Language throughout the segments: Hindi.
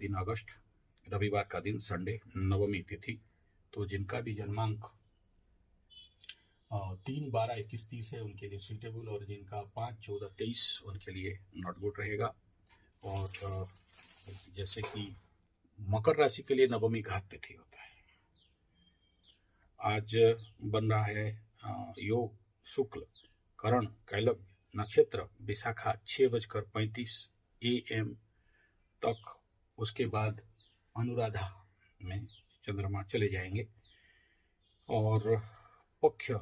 3 अगस्त रविवार का दिन, संडे, नवमी तिथि। तो जिनका भी जन्मांक 3, 12, 21, 30 है उनके लिए सूटेबल, और जिनका 5, 14, 23 उनके लिए नॉट गुड रहेगा। और जैसे कि मकर राशि के लिए नवमी घात तिथि होता है। आज बन रहा है योग शुक्ल करण कैलव नक्षत्र विशाखा 6:35 AM तक। उसके बाद अनुराधा में चंद्रमा चले जाएंगे और पक्ष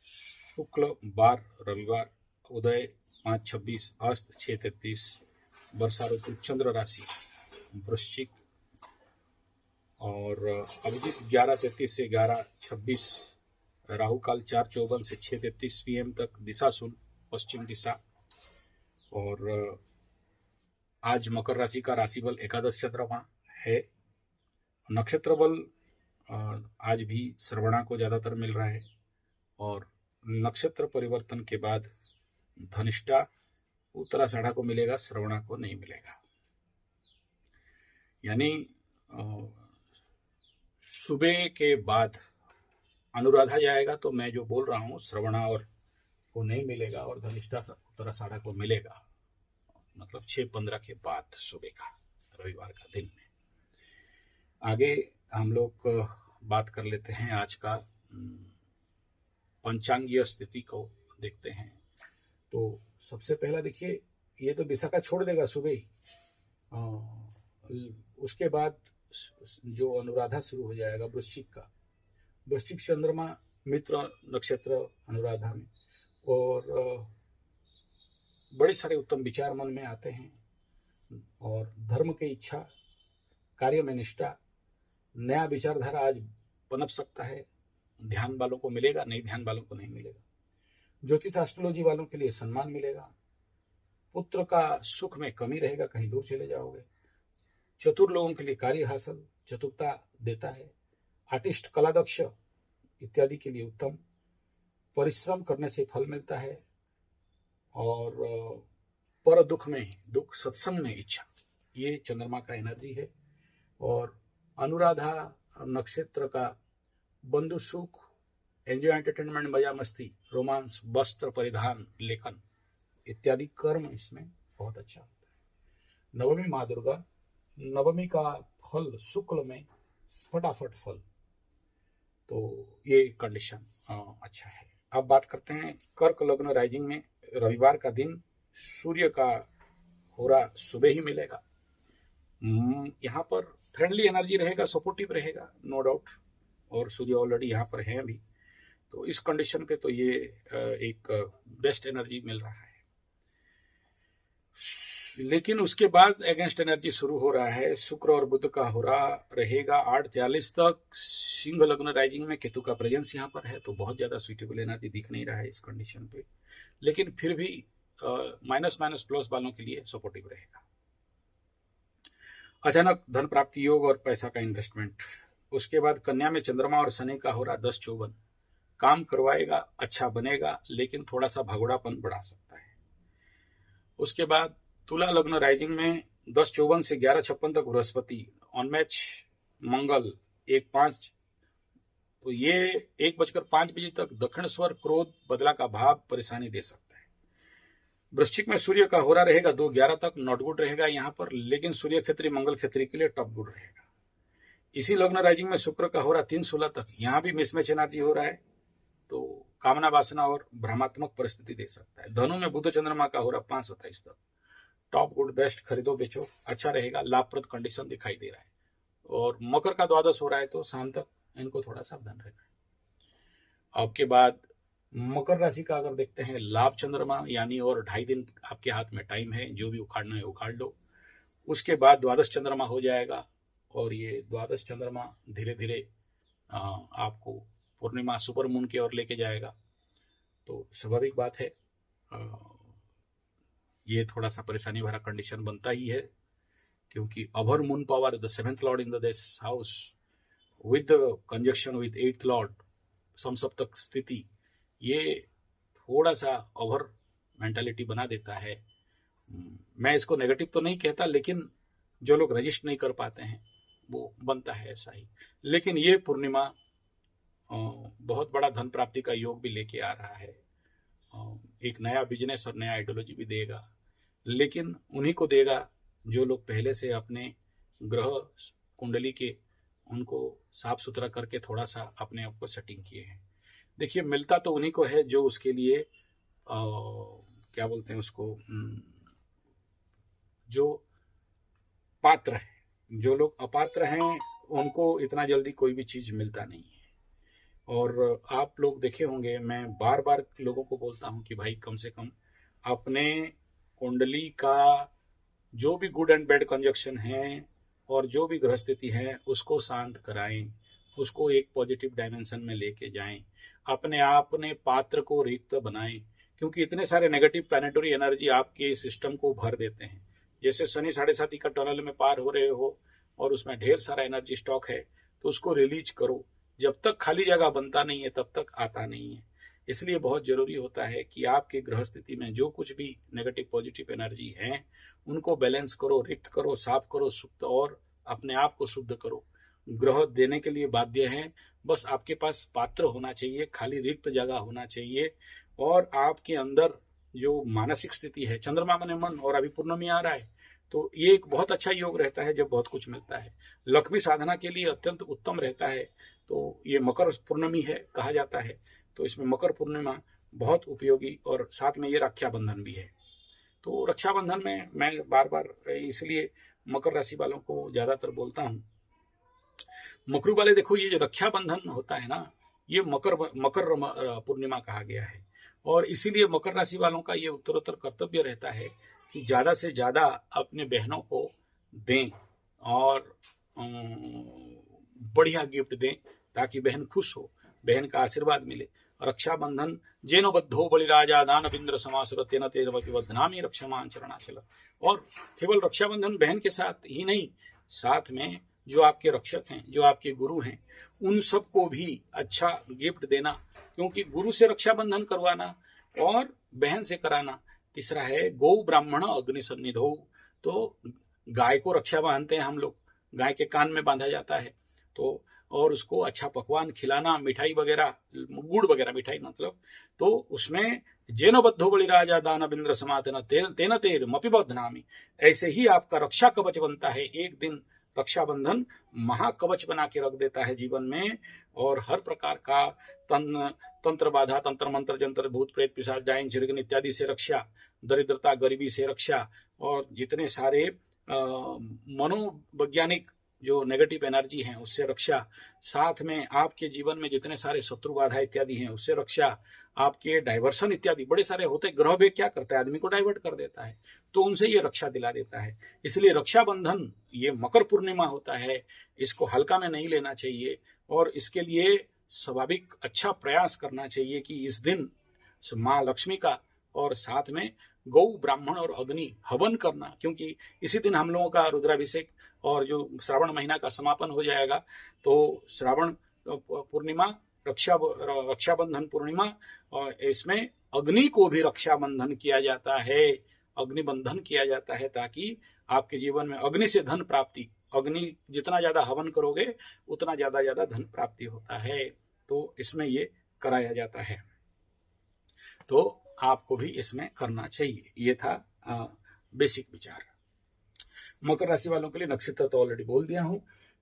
शुक्ल बार रविवार उदय 5:26 अस्त 6:33 वर्षा ऋतु चंद्र राशि वृश्चिक, और अभिजीत 11:33 से 11:26 राहु काल 4:54 से 6:33 PM तक दिशा शून्य पश्चिम दिशा। और आज मकर राशि का राशि बल एकादश चंद्रमा है। नक्षत्र बल आज भी श्रवणा को ज्यादातर मिल रहा है, और नक्षत्र परिवर्तन के बाद धनिष्ठा उत्तराषाढ़ा को मिलेगा, श्रवणा को नहीं मिलेगा। यानी सुबह के बाद अनुराधा जाएगा तो मैं जो बोल रहा हूँ श्रवणा और को नहीं मिलेगा, और धनिष्ठा उत्तराषाढ़ा को मिलेगा, मतलब 6:15 के बाद सुबह का रविवार का दिन में। आगे हम लोग बात कर लेते हैं, आज का पंचांगीय स्थिति को देखते हैं। तो सबसे पहला देखिए, ये तो विशाखा छोड़ देगा सुबह ही, उसके बाद जो अनुराधा शुरू हो जाएगा वृश्चिक का। वृश्चिक चंद्रमा मित्र नक्षत्र अनुराधा में, और बड़े सारे उत्तम विचार मन में आते हैं, और धर्म की इच्छा, कार्य में निष्ठा, नया विचारधारा आज पनप सकता है। ध्यान वालों को मिलेगा, नहीं ध्यान वालों को नहीं मिलेगा। ज्योतिष एस्ट्रोलॉजी वालों के लिए सम्मान मिलेगा। पुत्र का सुख में कमी रहेगा, कहीं दूर चले जाओगे। चतुर लोगों के लिए कार्य हासिल चतुरता देता है। आर्टिस्ट, कलादक्ष इत्यादि के लिए उत्तम। परिश्रम करने से फल मिलता है। और पर दुख में दुख, सत्संग में इच्छा, ये चंद्रमा का एनर्जी है। और अनुराधा नक्षत्र का बंधु सुख, एंजॉय, एंटरटेनमेंट, मजा मस्ती, रोमांस, वस्त्र परिधान, लेखन इत्यादि कर्म इसमें बहुत अच्छा होता है। नवमी माँ दुर्गा, नवमी का फल शुक्ल में फटाफट फल, तो ये कंडीशन अच्छा है। अब बात करते हैं कर्क लग्न राइजिंग में रविवार का दिन, सूर्य का होरा सुबह ही मिलेगा। यहाँ पर फ्रेंडली एनर्जी रहेगा, सपोर्टिव रहेगा, नो डाउट, और सूर्य ऑलरेडी यहाँ पर है भी, तो इस कंडीशन पे तो ये एक बेस्ट एनर्जी मिल रहा है। लेकिन उसके बाद अगेंस्ट एनर्जी शुरू हो रहा है। शुक्र और बुध का होरा रहेगा 8:43 तक। सिंह लग्न राइजिंग में केतु का प्रेजेंस यहाँ पर है, तो बहुत ज्यादा सुइटेबल एनर्जी दिख नहीं रहा है इस कंडीशन पे, लेकिन फिर भी माइनस माइनस प्लस वालों के लिए सपोर्टिव रहेगा। अचानक धन प्राप्ति योग और पैसा का इन्वेस्टमेंट। उसके बाद कन्या में चंद्रमा और शनि का होरा 10:54, काम करवाएगा, अच्छा बनेगा, लेकिन थोड़ा सा भगोड़ापन बढ़ा सकता है। उसके बाद तुला लग्न राइजिंग में 10:54 से 11:56 तक बृहस्पति, ऑन मैच मंगल 1:05, तो ये 1:05 बजे तक दक्षिण स्वर, क्रोध, बदला का भाव परेशानी दे सकता है। वृश्चिक में सूर्य का होरा रहेगा 2:11 तक, नॉट गुड रहेगा यहाँ पर, लेकिन सूर्य क्षेत्री मंगल क्षेत्री के लिए टॉप गुड रहेगा। इसी लग्न राइजिंग में शुक्र का होरा 3:16 तक, यहाँ भी मिसमैच एनर्जी हो रहा है, तो कामना वासना और भ्रमात्मक परिस्थिति दे सकता है। धनु में बुध चंद्रमा का होरा 5:27 तक, टॉप गुड, बेस्ट, खरीदो बेचो, अच्छा रहेगा, लाभप्रद कंडीशन दिखाई दे रहा है। और मकर का द्वादश हो रहा है, तो शाम तक इनको थोड़ा सावधान रहना है। आपके बाद मकर राशि का अगर देखते हैं, लाभ चंद्रमा, यानी और 2.5 दिन आपके हाथ में टाइम है, जो भी उखाड़ना है उखाड़ लो। उसके बाद द्वादश चंद्रमा हो जाएगा, और ये द्वादश चंद्रमा धीरे धीरे आपको पूर्णिमा सुपर मून की ओर लेके जाएगा। तो स्वाभाविक बात है, ये थोड़ा सा परेशानी भरा कंडीशन बनता ही है, क्योंकि अभर moon power, the 7th lord in this house with conjunction with 8th lord, समसप्तक स्थिति, ये थोड़ा सा ओवर मेंटालिटी बना देता है। मैं इसको नेगेटिव तो नहीं कहता, लेकिन जो लोग रजिस्ट नहीं कर पाते हैं वो बनता है ऐसा ही। लेकिन ये पूर्णिमा बहुत बड़ा धन प्राप्ति का योग भी लेके आ रहा है, एक नया बिजनेस और नया आइडियोलॉजी भी देगा, लेकिन उन्हीं को देगा जो लोग पहले से अपने ग्रह कुंडली के उनको साफ सुथरा करके थोड़ा सा अपने आप को सेटिंग किए हैं। देखिए, मिलता तो उन्हीं को है जो उसके लिए क्या बोलते हैं उसको, जो पात्र है। जो लोग अपात्र हैं उनको इतना जल्दी कोई भी चीज मिलता नहीं है। और आप लोग देखे होंगे, मैं बार बार लोगों को बोलता हूं कि भाई कम से कम अपने कुंडली का जो भी गुड एंड बैड कंजक्शन है और जो भी ग्रह स्थिति है उसको शांत कराएं, उसको एक पॉजिटिव डायमेंशन में लेके जाएं, अपने आप ने पात्र को रिक्त बनाएं, क्योंकि इतने सारे नेगेटिव प्लैनेटरी एनर्जी आपके सिस्टम को भर देते हैं। जैसे शनि 7.5 का टनल में पार हो रहे हो और उसमें ढेर सारा एनर्जी स्टॉक है, तो उसको रिलीज करो। जब तक खाली जगह बनता नहीं है तब तक आता नहीं है। इसलिए बहुत जरूरी होता है कि आपके ग्रह स्थिति में जो कुछ भी नेगेटिव पॉजिटिव एनर्जी है उनको बैलेंस करो, रिक्त करो, साफ करो, शुद्ध और अपने आप को शुद्ध करो। ग्रह देने के लिए बाध्य हैं, बस आपके पास पात्र होना चाहिए, खाली रिक्त जगह होना चाहिए। और आपके अंदर जो मानसिक स्थिति है, चंद्रमा में मन और अभी पूर्णमी आ रहा है, तो ये एक बहुत अच्छा योग रहता है जब बहुत कुछ मिलता है। लक्ष्मी साधना के लिए अत्यंत उत्तम रहता है। तो ये मकर पूर्णमी है कहा जाता है, तो इसमें मकर पूर्णिमा बहुत उपयोगी, और साथ में ये रक्षाबंधन भी है। तो रक्षाबंधन में मैं बार बार इसलिए मकर राशि वालों को ज्यादातर बोलता हूँ, मकरू वाले देखो, ये जो रक्षाबंधन होता है ना, ये मकर पूर्णिमा कहा गया है। और इसीलिए मकर राशि वालों का ये उत्तरोत्तर कर्तव्य रहता है कि ज्यादा से ज्यादा अपने बहनों को दें और बढ़िया गिफ्ट दें, ताकि बहन खुश हो, बहन का आशीर्वाद मिले। रक्षाबंधन जेनो बद्धो बलिराजा दानविंद्र समासुर तेन तेरवपि बध्नामि रक्षमाण चरणाचल। और केवल रक्षाबंधन बहन के साथ ही नहीं, साथ में जो आपके रक्षक हैं, जो आपके गुरु हैं, उन सबको भी अच्छा गिफ्ट देना, क्योंकि गुरु से रक्षाबंधन करवाना और बहन से कराना। तीसरा है गौ ब्राह्मण अग्नि सन्निधौ, तो गाय को रक्षा बांधते हैं हम लोग, गाय के कान में बांधा जाता है, तो और उसको अच्छा पकवान खिलाना, मिठाई वगैरह, गुड़ वगैरह मिठाई मतलब, तो उसमें जेनो बद्धो बलिराजा दानविंद्र समातेन तेन तेरमपि बध्नामि, ऐसे ही आपका रक्षा कवच बनता है। एक दिन रक्षाबंधन महाकवच बना के रख देता है जीवन में, और हर प्रकार का तंत्र बाधा, तंत्र मंत्र जंत्र भूत प्रेत पिशाच डायन चिरगन इत्यादि से रक्षा, दरिद्रता गरीबी से रक्षा, और जितने सारे मनोवैज्ञानिक जो नेगेटिव एनर्जी है उससे रक्षा, साथ में आपके जीवन में जितने सारे शत्रु बाधा इत्यादि हैं उससे रक्षा, आपके डाइवर्सन इत्यादि बड़े सारे होते। ग्रह भी क्या करता है, आदमी को डाइवर्ट कर देता है, तो उनसे ये रक्षा दिला देता है। इसलिए रक्षाबंधन ये मकर पूर्णिमा होता है, इसको हल्का में नहीं लेना चाहिए, और इसके लिए स्वाभाविक अच्छा प्रयास करना चाहिए कि इस दिन माँ लक्ष्मी का और साथ में गौ ब्राह्मण और अग्नि हवन करना, क्योंकि इसी दिन हम लोगों का रुद्राभिषेक और जो श्रावण महीना का समापन हो जाएगा। तो श्रावण पूर्णिमा, रक्षाबंधन पूर्णिमा, और इसमें अग्नि को भी रक्षाबंधन किया जाता है, अग्निबंधन किया जाता है, ताकि आपके जीवन में अग्नि से धन प्राप्ति, अग्नि जितना ज्यादा हवन करोगे उतना ज्यादा धन प्राप्ति होता है, तो इसमें ये कराया जाता है। तो आपको भी इसमें करना चाहिए। ये था बेसिक विचार। मकर राशि वालों के लिए नक्षत्र तो ऑलरेडी बोल दिया हूं,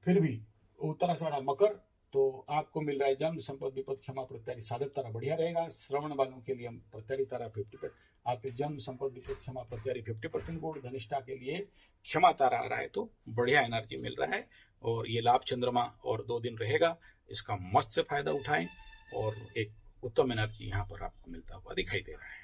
फिर भी उत्तराषाढ़ मकर, तो आपको मिल रहा है जन्म संपत्ति विपद क्षमा प्रत्यारी साधक तारा बढ़िया रहेगा। श्रवण वालों के लिए प्रत्यारी तारा 50%, आपके जन्म संपत्ति विपद क्षमा प्रत्यारी 50% बोर्ड। धनिष्ठा के लिए क्षमा तारा आ रहा है, तो बढ़िया एनर्जी मिल रहा है, और ये लाभ चंद्रमा और 2 दिन रहेगा, इसका मस्त से फायदा उठाएं, और एक उत्तम एनर्जी यहाँ पर आपको मिलता हुआ दिखाई दे रहा है।